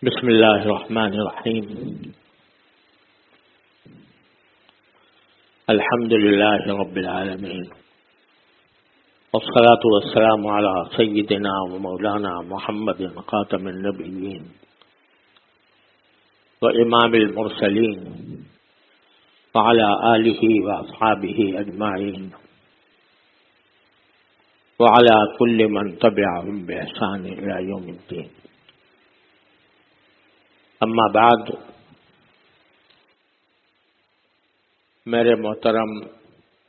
بسم اللہ الرحمن الرحیم الحمد للہ رب العالمین والصلاة والسلام على سیدنا و مولانا محمد خاتم النبیین و امام المرسلین وعلى آلہ واصحابہ اجمعین وعلى كل من تبعهم بإحسان إلى يوم الدين. اما بعد، میرے محترم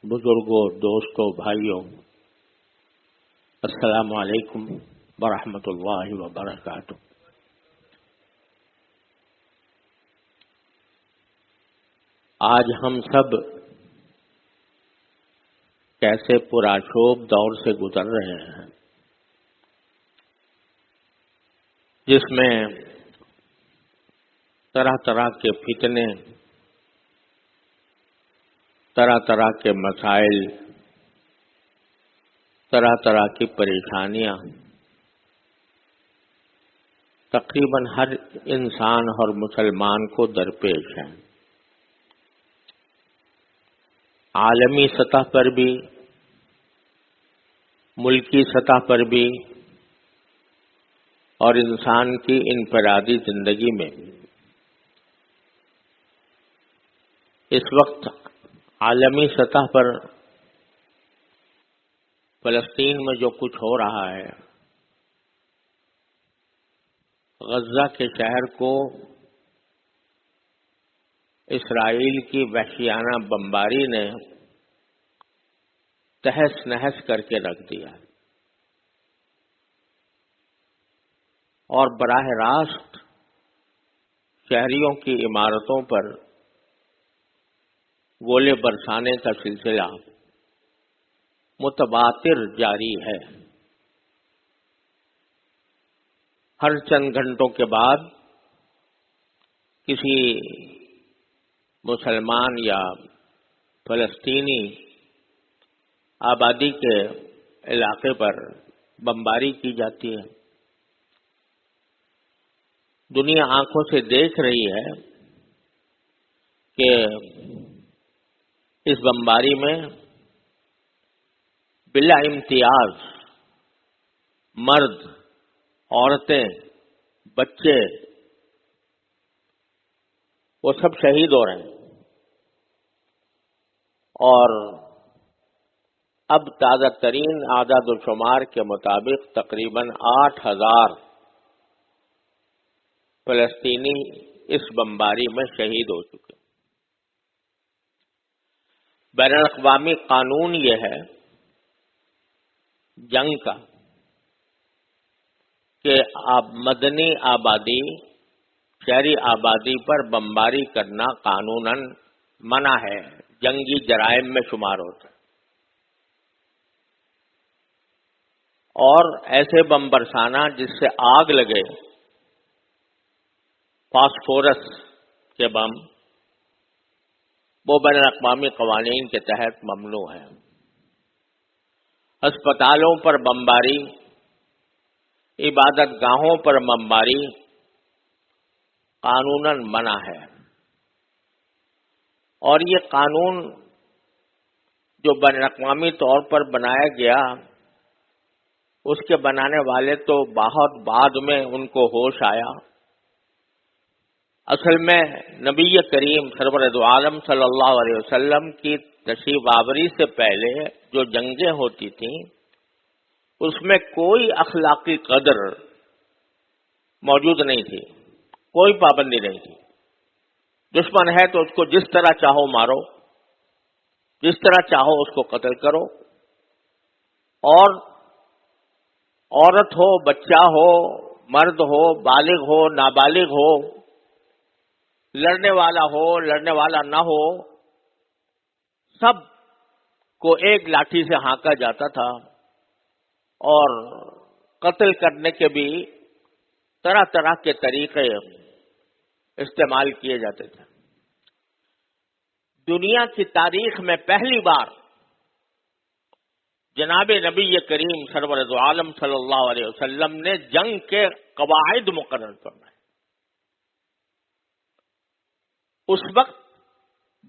بزرگوں، دوستوں، بھائیوں، السلام علیکم ورحمۃ اللہ وبرکاتہ۔ آج ہم سب کیسے پرآشوب دور سے گزر رہے ہیں، جس میں طرح طرح کے فتنے، طرح طرح کے مسائل، طرح طرح کی پریشانیاں تقریباً ہر انسان اور مسلمان کو درپیش ہیں۔ عالمی سطح پر بھی، ملکی سطح پر بھی، اور انسان کی انفرادی زندگی میں بھی۔ اس وقت عالمی سطح پر فلسطین میں جو کچھ ہو رہا ہے، غزہ کے شہر کو اسرائیل کی وحشیانہ بمباری نے تہس نہس کر کے رکھ دیا، اور براہ راست شہریوں کی عمارتوں پر گولے برسانے کا سلسلہ متواتر جاری ہے۔ ہر چند گھنٹوں کے بعد کسی مسلمان یا فلسطینی آبادی کے علاقے پر بمباری کی جاتی ہے۔ دنیا آنکھوں سے دیکھ رہی ہے کہ اس بمباری میں بلا امتیاز مرد، عورتیں، بچے، وہ سب شہید ہو رہے ہیں، اور اب تازہ ترین اعداد و شمار کے مطابق تقریباً 8,000 فلسطینی اس بمباری میں شہید ہو چکے۔ بین الاقوامی قانون یہ ہے جنگ کا کہ مدنی آبادی، شہری آبادی پر بمباری کرنا قانوناً منع ہے، جنگی جرائم میں شمار ہوتا ہے، اور ایسے بم برسانا جس سے آگ لگے، فاسفورس کے بم، وہ بین الاقوامی قوانین کے تحت ممنوع ہے۔ ہسپتالوں پر بمباری، عبادت گاہوں پر بمباری قانوناً منع ہے، اور یہ قانون جو بین الاقوامی طور پر بنایا گیا، اس کے بنانے والے تو بہت بعد میں ان کو ہوش آیا۔ اصل میں نبی کریم سرور دو عالم صلی اللہ علیہ وسلم کی تشریف آوری سے پہلے جو جنگیں ہوتی تھیں، اس میں کوئی اخلاقی قدر موجود نہیں تھی، کوئی پابندی نہیں تھی۔ دشمن ہے تو اس کو جس طرح چاہو مارو، جس طرح چاہو اس کو قتل کرو، اور عورت ہو، بچہ ہو، مرد ہو، بالغ ہو، نابالغ ہو، لڑنے والا ہو، لڑنے والا نہ ہو، سب کو ایک لاٹھی سے ہانکا جاتا تھا، اور قتل کرنے کے بھی طرح طرح کے طریقے استعمال کیے جاتے تھے۔ دنیا کی تاریخ میں پہلی بار جناب نبی کریم سرور دو عالم صلی اللہ علیہ وسلم نے جنگ کے قواعد مقرر فرمائے۔ اس وقت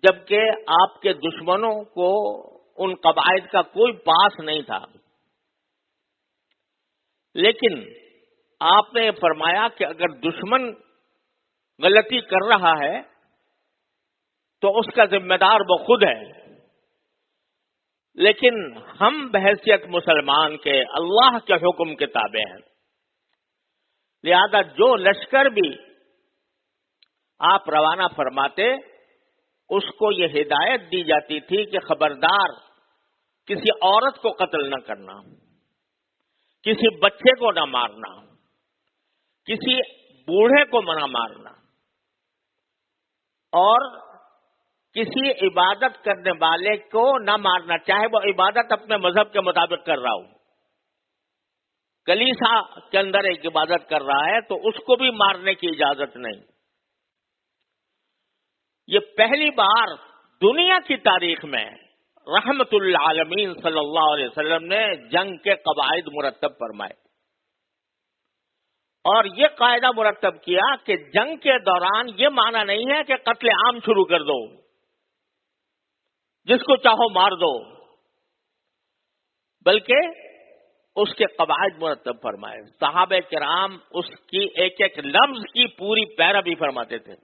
جبکہ آپ کے دشمنوں کو ان قواعد کا کوئی پاس نہیں تھا، لیکن آپ نے فرمایا کہ اگر دشمن غلطی کر رہا ہے تو اس کا ذمہ دار وہ خود ہے، لیکن ہم بحیثیت مسلمان کے اللہ کے حکم کے تابع ہیں، لہذا جو لشکر بھی آپ روانہ فرماتے اس کو یہ ہدایت دی جاتی تھی کہ خبردار کسی عورت کو قتل نہ کرنا، کسی بچے کو نہ مارنا، کسی بوڑھے کو نہ مارنا، اور کسی عبادت کرنے والے کو نہ مارنا، چاہے وہ عبادت اپنے مذہب کے مطابق کر رہا ہو، کلیسا کے اندر ایک عبادت کر رہا ہے تو اس کو بھی مارنے کی اجازت نہیں۔ یہ پہلی بار دنیا کی تاریخ میں رحمت للعالمین صلی اللہ علیہ وسلم نے جنگ کے قواعد مرتب فرمائے، اور یہ قاعدہ مرتب کیا کہ جنگ کے دوران یہ معنی نہیں ہے کہ قتل عام شروع کر دو، جس کو چاہو مار دو، بلکہ اس کے قواعد مرتب فرمائے۔ صحابہ کرام اس کی ایک ایک لفظ کی پوری پیروی فرماتے تھے۔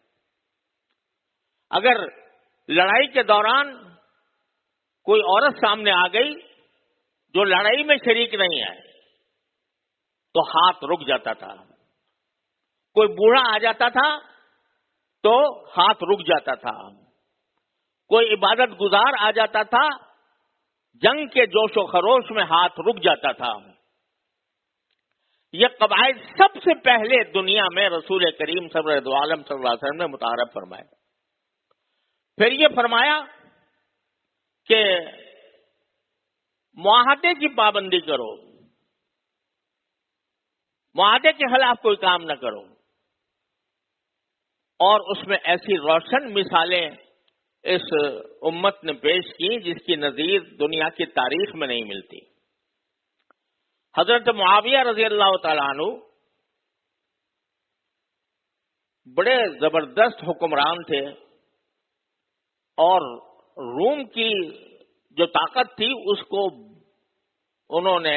اگر لڑائی کے دوران کوئی عورت سامنے آ گئی جو لڑائی میں شریک نہیں ہے تو ہاتھ رک جاتا تھا، کوئی بوڑھا آ جاتا تھا تو ہاتھ رک جاتا تھا، کوئی عبادت گزار آ جاتا تھا، جنگ کے جوش و خروش میں ہاتھ رک جاتا تھا۔ یہ قواعد سب سے پہلے دنیا میں رسول کریم سرور عالم صلی اللہ علیہ وسلم نے متعارف فرمائے۔ پھر یہ فرمایا کہ معاہدے کی پابندی کرو، معاہدے کے خلاف کوئی کام نہ کرو، اور اس میں ایسی روشن مثالیں اس امت نے پیش کی جس کی نظیر دنیا کی تاریخ میں نہیں ملتی۔ حضرت معاویہ رضی اللہ تعالیٰ عنہ بڑے زبردست حکمران تھے، اور روم کی جو طاقت تھی اس کو انہوں نے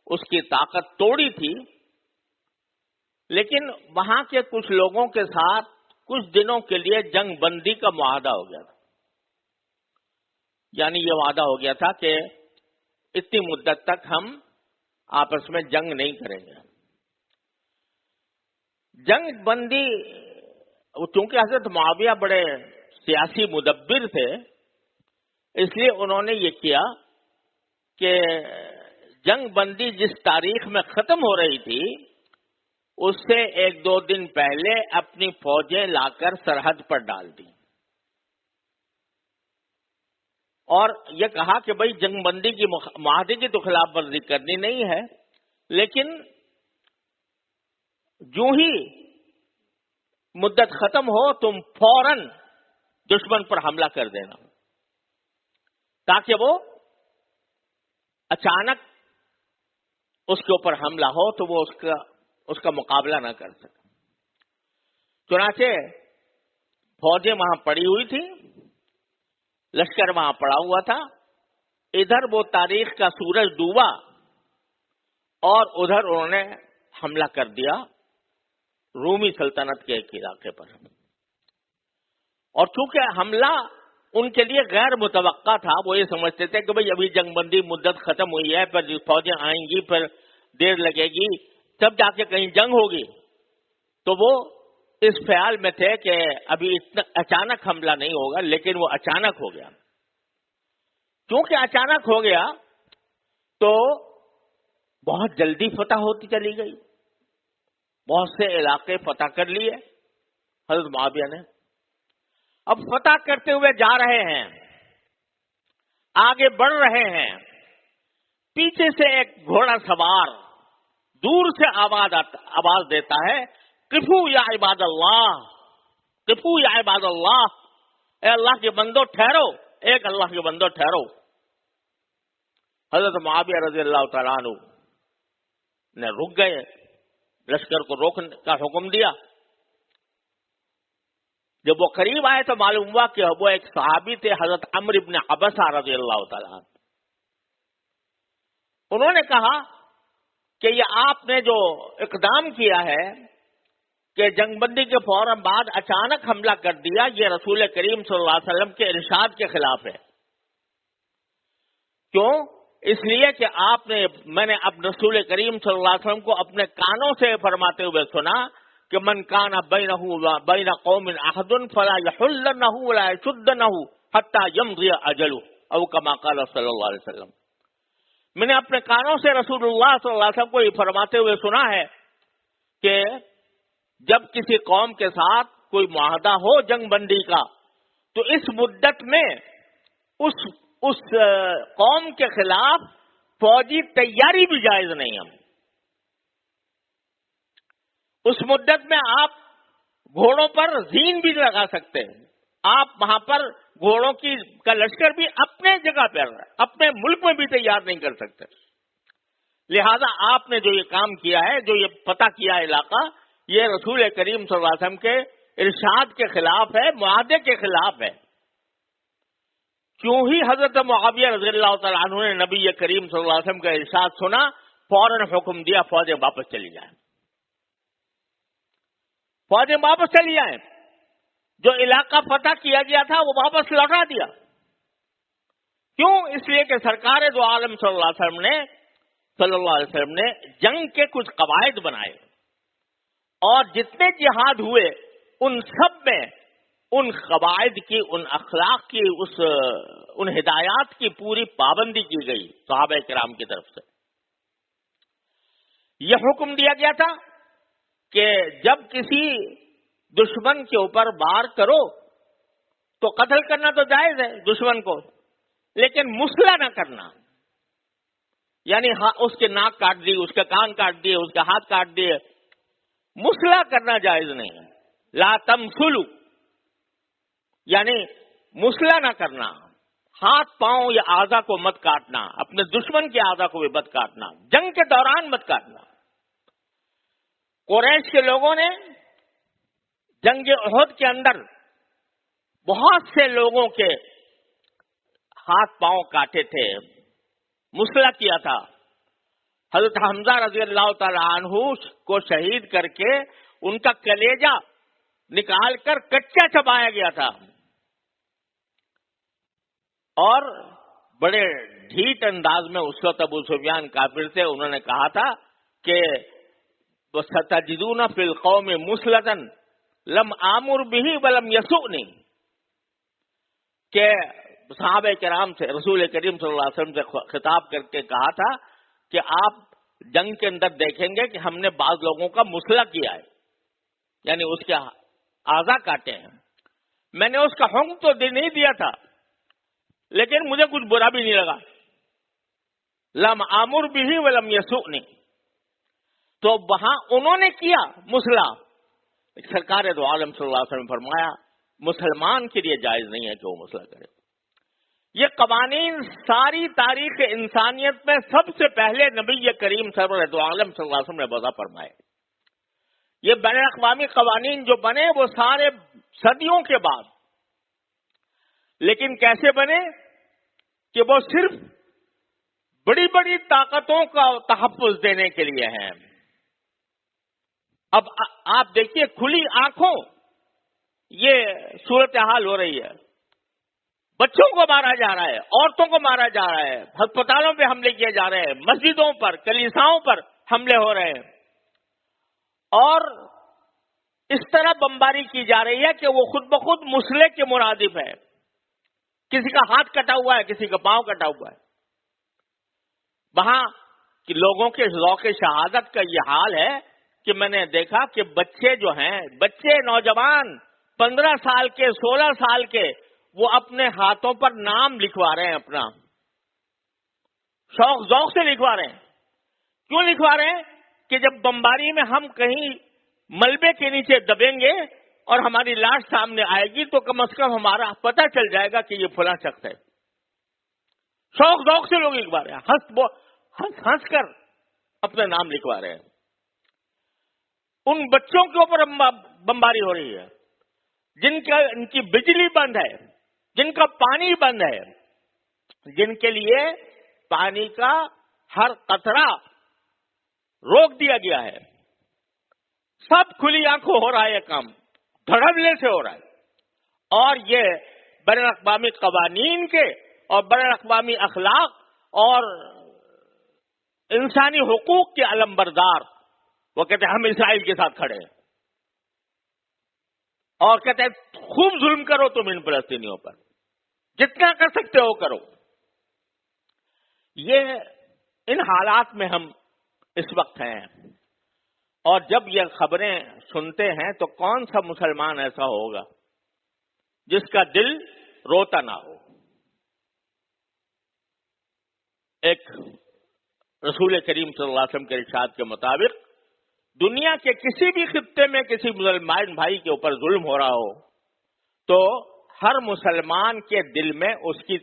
اس کی طاقت توڑی تھی، لیکن وہاں کے کچھ لوگوں کے ساتھ کچھ دنوں کے لیے جنگ بندی کا معاہدہ ہو گیا تھا، یعنی یہ وعدہ ہو گیا تھا کہ اتنی مدت تک ہم آپس میں جنگ نہیں کریں گے۔ جنگ بندی، چونکہ حضرت معاویہ بڑے سیاسی مدبر تھے، اس لیے انہوں نے یہ کیا کہ جنگ بندی جس تاریخ میں ختم ہو رہی تھی اس سے ایک دو دن پہلے اپنی فوجیں لا کر سرحد پر ڈال دی، اور یہ کہا کہ بھئی جنگ بندی کی معاہدے کی تو خلاف ورزی کرنی نہیں ہے، لیکن جو ہی مدت ختم ہو تم فوراً دشمن پر حملہ کر دینا، تاکہ وہ اچانک اس کے اوپر حملہ ہو تو وہ اس کا مقابلہ نہ کر سکے۔ چنانچہ فوجیں وہاں پڑی ہوئی تھی، لشکر وہاں پڑا ہوا تھا، ادھر وہ تاریخ کا سورج ڈوبا اور ادھر انہوں نے حملہ کر دیا رومی سلطنت کے ایک علاقے پر، اور چونکہ حملہ ان کے لیے غیر متوقع تھا، وہ یہ سمجھتے تھے کہ بھئی ابھی جنگ بندی مدت ختم ہوئی ہے، پھر فوجیں آئیں گی، پھر دیر لگے گی، تب جا کے کہیں جنگ ہوگی، تو وہ اس خیال میں تھے کہ ابھی اتنا اچانک حملہ نہیں ہوگا، لیکن وہ اچانک ہو گیا۔ کیونکہ اچانک ہو گیا تو بہت جلدی فتح ہوتی چلی گئی، بہت سے علاقے فتح کر لیے حضرت معاویہ نے۔ اب فتح کرتے ہوئے جا رہے ہیں، آگے بڑھ رہے ہیں، پیچھے سے ایک گھوڑا سوار دور سے آواز دیتا ہے، قفو یا عباد اللہ، قفو یا عباد اللہ، اے اللہ کے بندو ٹھہرو، ایک اللہ کے بندو ٹھہرو۔ حضرت معاویہ رضی اللہ تعالیٰ عنہ نے رک گئے، لشکر کو روکنے کا حکم دیا۔ جب وہ قریب آئے تو معلوم ہوا کہ وہ ایک صحابی تھے، حضرت عمرو بن عبسہ رضی اللہ تعالیٰ عنہ۔ انہوں نے کہا کہ یہ آپ نے جو اقدام کیا ہے کہ جنگ بندی کے فوراً بعد اچانک حملہ کر دیا، یہ رسول کریم صلی اللہ علیہ وسلم کے ارشاد کے خلاف ہے۔ کیوں؟ اس لیے کہ میں نے اب رسول کریم صلی اللہ علیہ وسلم کو اپنے کانوں سے فرماتے ہوئے سنا کہ من کان بینہ بین قوم عہد فلا یحلنہ ولا یشدنہ حتی یمضی اجلہ، او کما قال صلی اللہ علیہ وسلم۔ میں نے اپنے کانوں سے رسول اللہ صلی اللہ علیہ وسلم کو یہ فرماتے ہوئے سنا ہے کہ جب کسی قوم کے ساتھ کوئی معاہدہ ہو جنگ بندی کا، تو اس مدت میں اس قوم کے خلاف فوجی تیاری بھی جائز نہیں ہے۔ اس مدت میں آپ گھوڑوں پر زین بھی لگا سکتے ہیں، آپ وہاں پر گھوڑوں کا لشکر بھی اپنے جگہ پر اپنے ملک میں بھی تیار نہیں کر سکتے۔ لہذا آپ نے جو یہ کام کیا ہے، جو یہ فتح کیا علاقہ، یہ رسول کریم صلی اللہ علیہ وسلم کے ارشاد کے خلاف ہے، معاہدے کے خلاف ہے۔ کیوں ہی حضرت معاویہ رضی اللہ تعالیٰ عنہ نے نبی کریم صلی اللہ علیہ وسلم کا ارشاد سنا، فوراً حکم دیا فوجیں واپس چلی جائیں، فوجیں واپس چلی جائیں۔ جو علاقہ فتح کیا گیا تھا وہ واپس لوٹا دیا۔ کیوں؟ اس لیے کہ سرکار دو عالم صلی اللہ علیہ وسلم نے جنگ کے کچھ قواعد بنائے، اور جتنے جہاد ہوئے ان سب میں ان قواعد کی، ان اخلاق کی، ان ہدایات کی پوری پابندی کی گئی صحابہ کرام کی طرف سے۔ یہ حکم دیا گیا تھا کہ جب کسی دشمن کے اوپر وار کرو تو قتل کرنا تو جائز ہے دشمن کو، لیکن مسلح نہ کرنا، یعنی اس کے ناک کاٹ دی، اس کے کان کاٹ دیے، اس کے ہاتھ کاٹ دیے، مسلح کرنا جائز نہیں ہے۔ لا تمثلوا، یعنی مسلح نہ کرنا، ہاتھ پاؤں یا اعضا کو مت کاٹنا، اپنے دشمن کے اعضا کو بھی مت کاٹنا، جنگ کے دوران مت کاٹنا۔ قریش کے لوگوں نے جنگ احد کے اندر بہت سے لوگوں کے ہاتھ پاؤں کاٹے تھے، مسلح کیا تھا۔ حضرت حمزہ رضی اللہ تعالی عنہ کو شہید کر کے ان کا کلیجہ نکال کر کچا چبایا گیا تھا، اور بڑے ڈھیٹ انداز میں اس وقت ابو سفیان کافر تھے، انہوں نے کہا تھا کہ وَسَتَجِدُونَ فِي الْقَوْمِ مُسْلَةً لَمْ آمُرْ بِهِ وَلَمْ يَسُؤْنِي، کہ صحابہ کرام سے رسول کریم صلی اللہ علیہ وسلم سے خطاب کر کے کہا تھا کہ آپ جنگ کے اندر دیکھیں گے کہ ہم نے بعض لوگوں کا مسلح کیا ہے، یعنی اس کے اعضا کاٹے ہیں، میں نے اس کا حکم تو نہیں دیا تھا لیکن مجھے کچھ برا بھی نہیں لگا۔ لم آمر بھی ولم یسؤنی، تو وہاں انہوں نے کیا مسلح۔ سرکار دو عالم صلی اللہ علیہ وسلم نے فرمایا مسلمان کے لیے جائز نہیں ہے کہ وہ مسلح کرے۔ یہ قوانین ساری تاریخ انسانیت میں سب سے پہلے نبی کریم سرور دو عالم صلی اللہ علیہ وسلم نے وضع فرمائے۔ یہ بین الاقوامی قوانین جو بنے وہ سارے صدیوں کے بعد، لیکن کیسے بنے کہ وہ صرف بڑی بڑی طاقتوں کا تحفظ دینے کے لیے ہیں۔ اب آپ دیکھیے کھلی آنکھوں یہ صورتحال ہو رہی ہے، بچوں کو مارا جا رہا ہے، عورتوں کو مارا جا رہا ہے، ہسپتالوں پہ حملے کیے جا رہے ہیں، مسجدوں پر، کلیساؤں پر حملے ہو رہے ہیں، اور اس طرح بمباری کی جا رہی ہے کہ وہ خود بخود مسلح کے مرادف ہے۔ کسی کا ہاتھ کٹا ہوا ہے، کسی کا پاؤں کٹا ہوا ہے۔ وہاں کہ لوگوں کے ذوق شہادت کا یہ حال ہے کہ میں نے دیکھا کہ بچے جو ہیں، بچے نوجوان 15 سال کے 16 سال کے، وہ اپنے ہاتھوں پر نام لکھوا رہے ہیں، اپنا شوق ذوق سے لکھوا رہے ہیں۔ کیوں لکھوا رہے ہیں؟ کہ جب بمباری میں ہم کہیں ملبے کے نیچے دبیں گے اور ہماری لاش سامنے آئے گی تو کم از کم ہمارا پتہ چل جائے گا کہ یہ فلاں شخص ہے۔ شوق ذوق سے لوگ لکھوا رہے ہیں، ہنس کر اپنے نام لکھوا رہے ہیں۔ ان بچوں کے اوپر بمباری ہو رہی ہے۔ ان کی بجلی بند ہے، جن کا پانی بند ہے، جن کے لیے پانی کا ہر قطرہ روک دیا گیا ہے، سب کھلی آنکھوں ہو رہا ہے، یہ کام دھڑلے سے ہو رہا ہے، اور یہ بین الاقوامی قوانین کے اور بین الاقوامی اخلاق اور انسانی حقوق کے علمبردار وہ کہتے ہیں ہم اسرائیل کے ساتھ کھڑے ہیں، اور کہتے ہیں خوب ظلم کرو تم ان فلسطینیوں پر، جتنا کر سکتے ہو کرو۔ یہ ان حالات میں ہم اس وقت ہیں، اور جب یہ خبریں سنتے ہیں تو کون سا مسلمان ایسا ہوگا جس کا دل روتا نہ ہو۔ ایک رسول کریم صلی اللہ علیہ وسلم کے ارشاد کے مطابق دنیا کے کسی بھی خطے میں کسی مسلمان بھائی کے اوپر ظلم ہو رہا ہو تو ہر مسلمان کے دل میں اس کی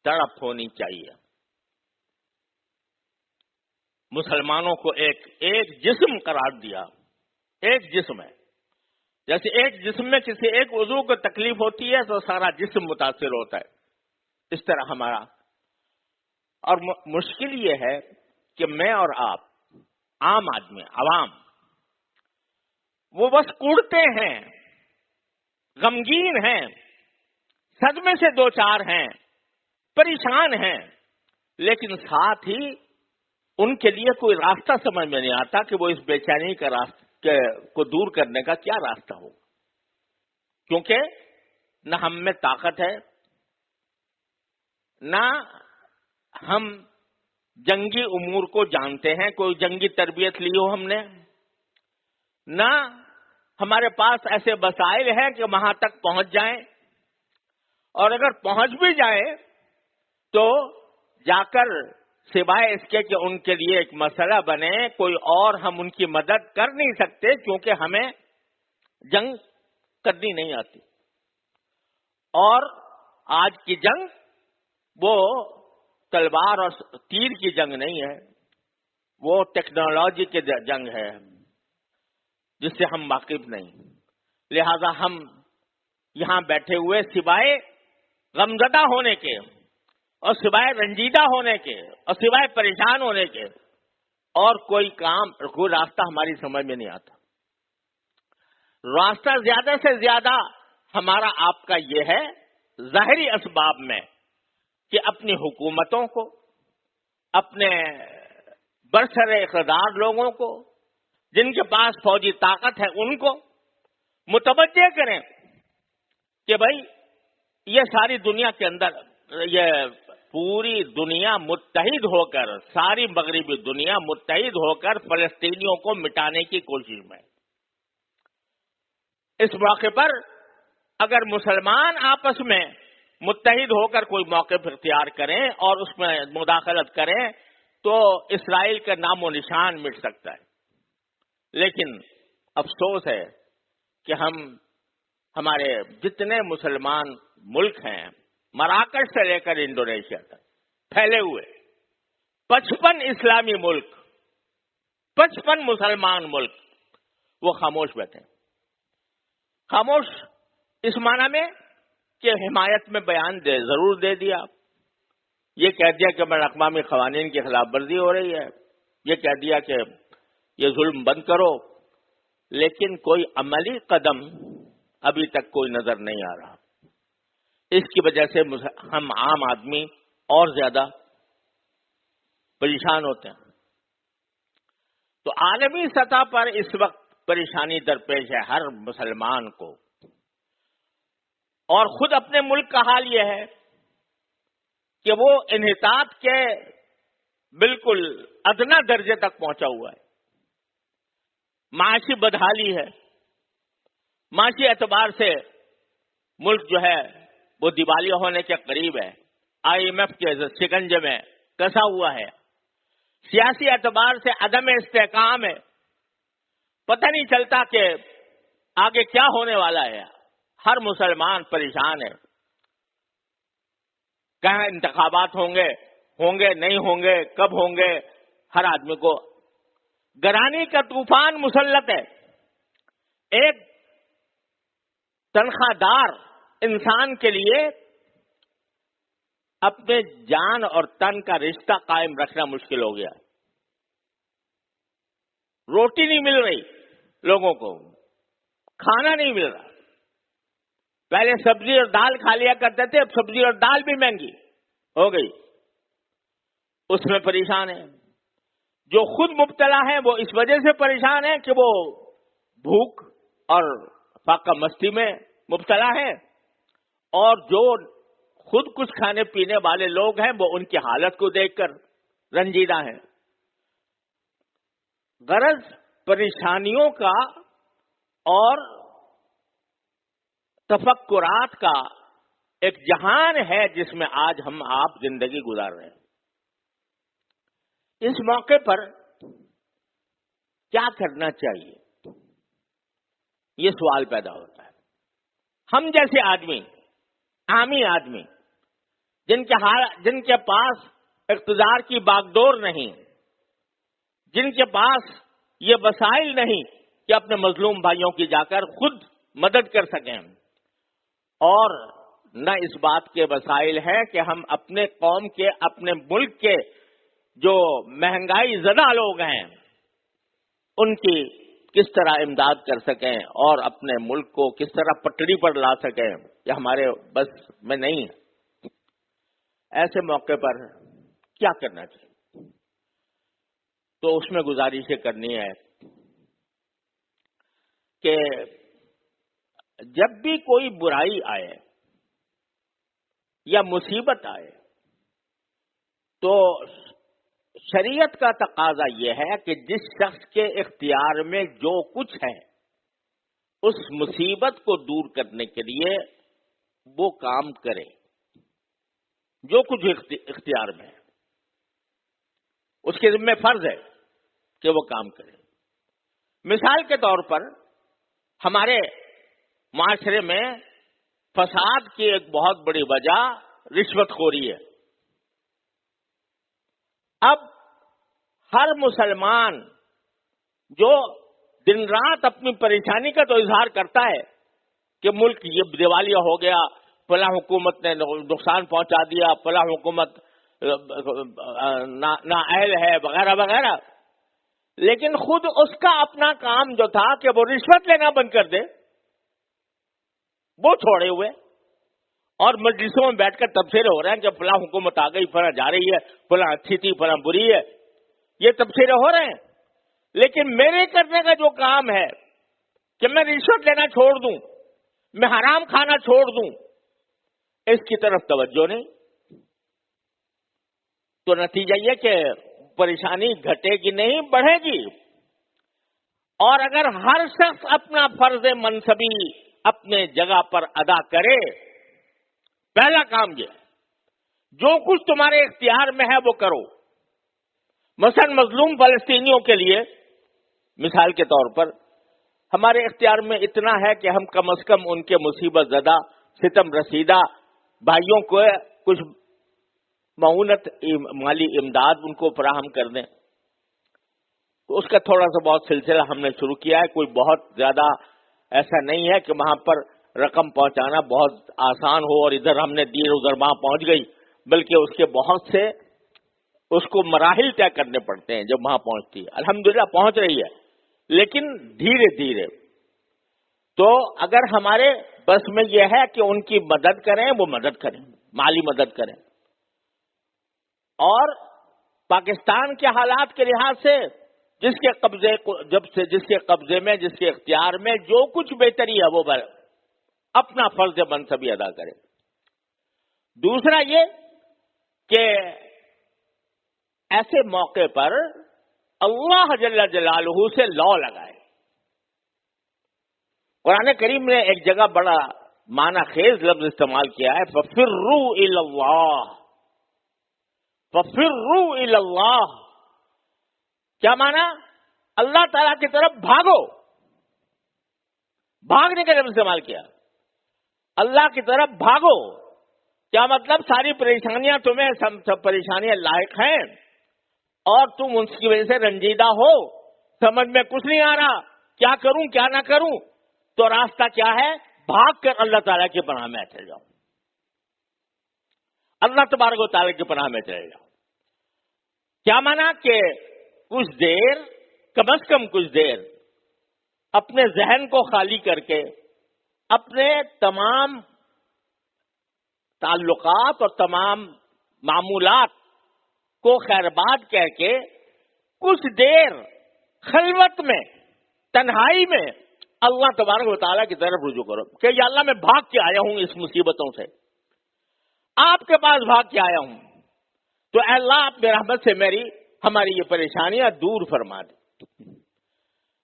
تڑپ ہونی چاہیے۔ مسلمانوں کو ایک جسم قرار دیا، ایک جسم ہے، جیسے ایک جسم میں کسی ایک عضو کو تکلیف ہوتی ہے تو سارا جسم متاثر ہوتا ہے، اس طرح ہمارا۔ اور مشکل یہ ہے کہ میں اور آپ عام آدمی، عوام، وہ بس کوڑتے ہیں، غمگین ہیں، صدمے سے دو چار ہیں، پریشان ہیں، لیکن ساتھ ہی ان کے لیے کوئی راستہ سمجھ میں نہیں آتا کہ وہ اس بے چینی کا راستہ کو دور کرنے کا کیا راستہ ہو، کیونکہ نہ ہم میں طاقت ہے، نہ ہم جنگی امور کو جانتے ہیں، کوئی جنگی تربیت لی ہو ہم نے، نہ ہمارے پاس ایسے وسائل ہیں کہ وہاں تک پہنچ جائیں، اور اگر پہنچ بھی جائیں تو جا کر سوائے اس کے کہ ان کے لیے ایک مسئلہ بنے، کوئی اور ہم ان کی مدد کر نہیں سکتے، کیونکہ ہمیں جنگ کرنی نہیں آتی۔ اور آج کی جنگ وہ تلوار اور تیر کی جنگ نہیں ہے، وہ ٹیکنالوجی کی جنگ ہے جس سے ہم واقف نہیں، لہذا ہم یہاں بیٹھے ہوئے سوائے غمزدہ ہونے کے اور سوائے رنجیدہ ہونے کے اور سوائے پریشان ہونے کے اور کوئی راستہ ہماری سمجھ میں نہیں آتا۔ راستہ زیادہ سے زیادہ ہمارا آپ کا یہ ہے ظاہری اسباب میں کہ اپنی حکومتوں کو، اپنے برسر اقتدار لوگوں کو، جن کے پاس فوجی طاقت ہے، ان کو متوجہ کریں کہ بھائی یہ ساری دنیا کے اندر، یہ پوری دنیا متحد ہو کر، ساری مغربی دنیا متحد ہو کر فلسطینیوں کو مٹانے کی کوشش میں۔ اس موقع پر اگر مسلمان آپس میں متحد ہو کر کوئی موقف اختیار کریں اور اس میں مداخلت کریں تو اسرائیل کا نام و نشان مٹ سکتا ہے، لیکن افسوس ہے کہ ہمارے جتنے مسلمان ملک ہیں، مراکش سے لے کر انڈونیشیا تک پھیلے ہوئے 55 اسلامی ملک، 55 مسلمان ملک، وہ خاموش بیٹھے۔ خاموش اس معنی میں کہ حمایت میں بیان ضرور دے دیا، یہ کہہ دیا کہ بین الاقوامی قوانین کی خلاف ورزی ہو رہی ہے، یہ کہہ دیا کہ یہ ظلم بند کرو، لیکن کوئی عملی قدم ابھی تک کوئی نظر نہیں آ رہا۔ اس کی وجہ سے ہم عام آدمی اور زیادہ پریشان ہوتے ہیں۔ تو عالمی سطح پر اس وقت پریشانی درپیش ہے ہر مسلمان کو، اور خود اپنے ملک کا حال یہ ہے کہ وہ انحطاط کے بالکل ادنا درجے تک پہنچا ہوا ہے، معاشی بدحالی ہے، معاشی اعتبار سے ملک جو ہے وہ دیوالیہ ہونے کے قریب ہے، IMF کے شکنجے میں کسا ہوا ہے، سیاسی اعتبار سے عدم استحکام ہے، پتہ نہیں چلتا کہ آگے کیا ہونے والا ہے، ہر مسلمان پریشان ہے، کہاں انتخابات ہوں گے نہیں ہوں گے، کب ہوں گے، ہر آدمی کو گرانی کا طوفان مسلط ہے۔ ایک تنخواہ دار انسان کے لیے اپنے جان اور تن کا رشتہ قائم رکھنا مشکل ہو گیا. روٹی نہیں مل رہی لوگوں کو, کھانا نہیں مل رہا. پہلے سبزی اور دال کھا لیا کرتے تھے, اب سبزی اور دال بھی مہنگی ہو گئی, اس میں پریشان ہیں. جو خود مبتلا ہیں وہ اس وجہ سے پریشان ہیں کہ وہ بھوک اور فاقہ مستی میں مبتلا ہے, اور جو خود کچھ کھانے پینے والے لوگ ہیں وہ ان کی حالت کو دیکھ کر رنجیدہ ہیں. غرض پریشانیوں کا اور تفکرات کا ایک جہان ہے جس میں آج ہم آپ زندگی گزار رہے ہیں. اس موقع پر کیا کرنا چاہیے, یہ سوال پیدا ہوتا ہے. ہم جیسے آدمی, عامی آدمی, جن کے پاس اقتدار کی باغڈور نہیں, جن کے پاس یہ وسائل نہیں کہ اپنے مظلوم بھائیوں کی جا کر خود مدد کر سکیں, اور نہ اس بات کے وسائل ہیں کہ ہم اپنے قوم کے, اپنے ملک کے جو مہنگائی زدہ لوگ ہیں ان کی کس طرح امداد کر سکیں اور اپنے ملک کو کس طرح پٹڑی پر لا سکیں, یہ ہمارے بس میں نہیں ہے. ایسے موقع پر کیا کرنا چاہیے؟ تو اس میں گزارش کرنی ہے کہ جب بھی کوئی برائی آئے یا مصیبت آئے تو شریعت کا تقاضا یہ ہے کہ جس شخص کے اختیار میں جو کچھ ہے اس مصیبت کو دور کرنے کے لیے وہ کام کرے, جو کچھ اختیار میں ہے اس کے ذمہ فرض ہے کہ وہ کام کرے. مثال کے طور پر ہمارے معاشرے میں فساد کی ایک بہت بڑی وجہ رشوت خوری ہے. اب ہر مسلمان جو دن رات اپنی پریشانی کا تو اظہار کرتا ہے کہ ملک یہ دیوالیہ ہو گیا, فلاں حکومت نے نقصان پہنچا دیا, فلاں حکومت نااہل ہے وغیرہ وغیرہ, لیکن خود اس کا اپنا کام جو تھا کہ وہ رشوت لینا بند کر دے وہ چھوڑے ہوئے, اور مجلسوں میں بیٹھ کر تبصرے ہو رہے ہیں کہ فلاں حکومت آ گئی, فلاں جا رہی ہے, فلاں اچھی تھی, فلاں بری ہے, یہ تبصرے ہو رہے ہیں. لیکن میرے کرنے کا جو کام ہے کہ میں رشوت لینا چھوڑ دوں, میں حرام کھانا چھوڑ دوں, اس کی طرف توجہ نہیں, تو نتیجہ یہ کہ پریشانی گھٹے گی نہیں, بڑھے گی. اور اگر ہر شخص اپنا فرض منصبی اپنے جگہ پر ادا کرے, پہلا کام یہ جو کچھ تمہارے اختیار میں ہے وہ کرو. مثلا مظلوم فلسطینیوں کے لیے مثال کے طور پر ہمارے اختیار میں اتنا ہے کہ ہم کم از کم ان کے مصیبت زدہ ستم رسیدہ بھائیوں کو کچھ معاونت مالی امداد ان کو فراہم کر دیں. تو اس کا تھوڑا سا بہت سلسلہ ہم نے شروع کیا ہے. کوئی بہت زیادہ ایسا نہیں ہے کہ وہاں پر رقم پہنچانا بہت آسان ہو اور ادھر ہم نے دی ادھر وہاں پہنچ گئی, بلکہ اس کے بہت سے اس کو مراحل طے کرنے پڑتے ہیں جب وہاں پہنچتی ہے. الحمدللہ پہنچ رہی ہے لیکن دھیرے دھیرے. تو اگر ہمارے بس میں یہ ہے کہ ان کی مدد کریں, وہ مدد کریں, مالی مدد کریں. اور پاکستان کے حالات کے لحاظ سے جس کے قبضے میں جس کے اختیار میں جو کچھ بہتری ہے وہ اپنا فرض منصبی ادا کرے. دوسرا یہ کہ ایسے موقع پر اللہ جل جلالہ سے لا لگائے. قرآن کریم نے ایک جگہ بڑا معنی خیز لفظ استعمال کیا ہے, فَفِرُّوا إِلَى اللَّهِ, فَفِرُّوا إِلَى اللَّهِ. کیا معنی؟ اللہ تعالیٰ کی طرف بھاگو. بھاگنے کا لفظ استعمال کیا, اللہ کی طرف بھاگو. کیا مطلب؟ ساری پریشانیاں تمہیں سب پریشانیاں لاحق ہیں اور تم ان کی وجہ سے رنجیدہ ہو, سمجھ میں کچھ نہیں آ رہا, کیا کروں کیا نہ کروں. تو راستہ کیا ہے؟ بھاگ کر اللہ تعالیٰ کی پناہ میں چلے جاؤ، اللہ تبارک و تعالیٰ کی پناہ میں چلے جاؤ۔ کیا مانا کہ کچھ دیر، کم از کم کچھ دیر اپنے ذہن کو خالی کر کے، اپنے تمام تعلقات اور تمام معمولات کو خیرباد کہہ کے کچھ دیر خلوت میں، تنہائی میں اللہ تبارک و تعالیٰ کی طرف رجوع کرو کہ یا اللہ میں بھاگ کے آیا ہوں اس مصیبتوں سے، آپ کے پاس بھاگ کے آیا ہوں، تو اے اللہ اپنی رحمت سے ہماری یہ پریشانیاں دور فرما دے۔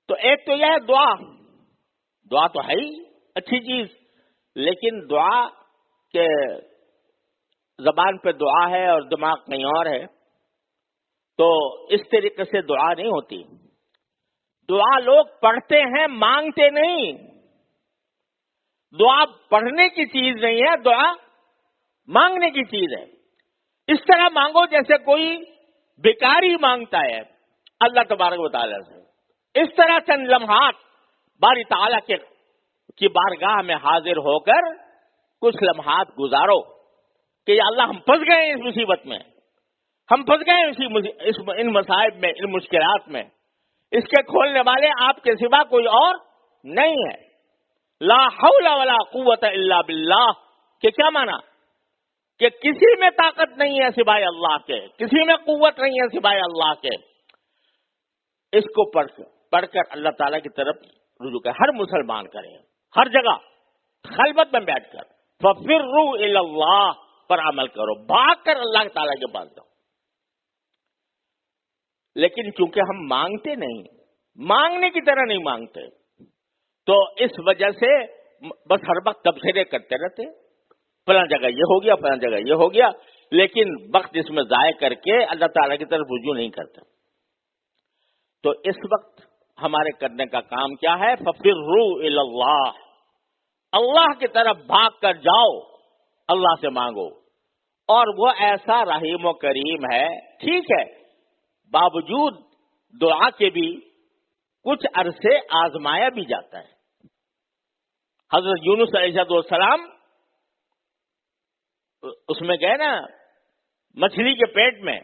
تو ایک تو یہ ہے دعا تو ہے ہی اچھی چیز، لیکن دعا کے زبان پہ دعا ہے اور دماغ کہیں اور ہے، تو اس طریقے سے دعا نہیں ہوتی۔ دعا لوگ پڑھتے ہیں، مانگتے نہیں۔ دعا پڑھنے کی چیز نہیں ہے، دعا مانگنے کی چیز ہے۔ اس طرح مانگو جیسے کوئی بیکاری مانگتا ہے اللہ تبارک و تعالیٰ سے۔ اس طرح چند لمحات باری تعالیٰ کی بارگاہ میں حاضر ہو کر کچھ لمحات گزارو کہ یا اللہ ہم پھنس گئے اس مصیبت میں، ہم پھنس گئے ان مصائب میں، ان مشکلات میں، اس کے کھولنے والے آپ کے سوا کوئی اور نہیں ہے۔ لا حول ولا قوت الا باللہ کہ کیا مانا کہ کسی میں طاقت نہیں ہے سوائے اللہ کے، کسی میں قوت نہیں ہے سوائے اللہ کے۔ اس کو پڑھ کر اللہ تعالیٰ کی طرف رجوع کرے، ہر مسلمان کرے، ہر جگہ خلوت میں بیٹھ کر ففروا الی اللہ پر عمل کرو، بھاگ کر اللہ تعالیٰ کے پاس جاؤ۔ لیکن چونکہ ہم مانگتے نہیں، مانگنے کی طرح نہیں مانگتے، تو اس وجہ سے بس ہر وقت تبصرے کرتے رہتے، فلاں جگہ یہ ہو گیا، فلاں جگہ یہ ہو گیا، لیکن وقت اس میں ضائع کر کے اللہ تعالیٰ کی طرف رجوع نہیں کرتے۔ تو اس وقت ہمارے کرنے کا کام کیا ہے؟ ففروا الی اللہ، اللہ کی طرف بھاگ کر جاؤ، اللہ سے مانگو، اور وہ ایسا رحیم و کریم ہے۔ ٹھیک ہے، باوجود دعا کے بھی کچھ عرصے آزمایا بھی جاتا ہے۔ حضرت یونس علیہ السلام اس میں گئے نا مچھلی کے پیٹ میں،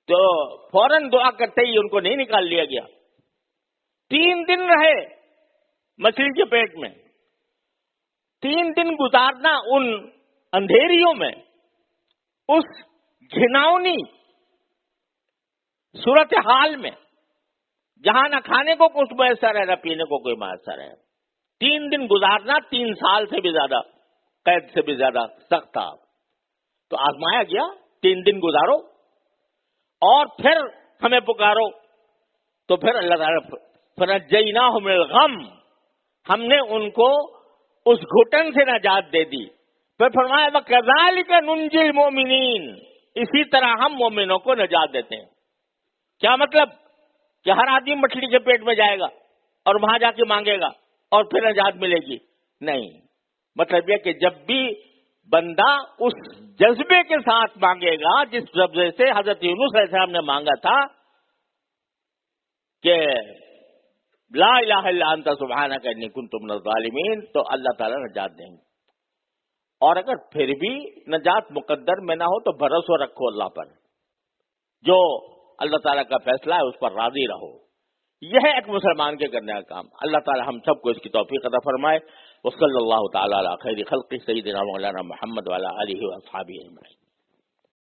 تو فوراً دعا کرتے ہی ان کو نہیں نکال لیا گیا، 3 دن رہے مچھلی کے پیٹ میں۔ 3 دن گزارنا ان اندھیریوں میں، اس گھناؤنی صورتحال میں، جہاں نہ کھانے کو کچھ میسر ہے نہ پینے کو کوئی میسر ہے۔ 3 دن گزارنا 3 سال سے بھی زیادہ، قید سے بھی زیادہ سخت تھا۔ تو آزمایا گیا، 3 دن گزارو اور پھر ہمیں پکارو، تو پھر اللہ تعالیٰ فنجیناہ من الغم، ہم نے ان کو اس گھٹن سے نجات دے دی۔ پھر فرمایا وَكَذَلِكَ نُنْجِي الْمُؤْمِنِينَ، اسی طرح ہم مومنوں کو نجات دیتے ہیں۔ کیا مطلب؟ کہ ہر آدمی مچھلی کے پیٹ میں جائے گا اور وہاں جا کے مانگے گا اور پھر نجات ملے گی؟ نہیں، مطلب یہ کہ جب بھی بندہ اس جذبے کے ساتھ مانگے گا جس جذبے سے حضرت یونس علیہ السلام نے مانگا تھا کہ لا الہ الا انت سبحانک انی کنت من الظالمین، تو اللہ تعالیٰ نجات دیں گے۔ اور اگر پھر بھی نجات مقدر میں نہ ہو تو بھروسہ رکھو اللہ پر، جو اللہ تعالیٰ کا فیصلہ ہے اس پر راضی رہو۔ یہ ہے ایک مسلمان کے کرنے کا کام۔ اللہ تعالیٰ ہم سب کو اس کی توفیق عطا فرمائے۔ وصلی اللہ تعالیٰ علی خیر خلقہ سیدنا مولانا محمد وعلی آلہ واصحابہ اجمعین۔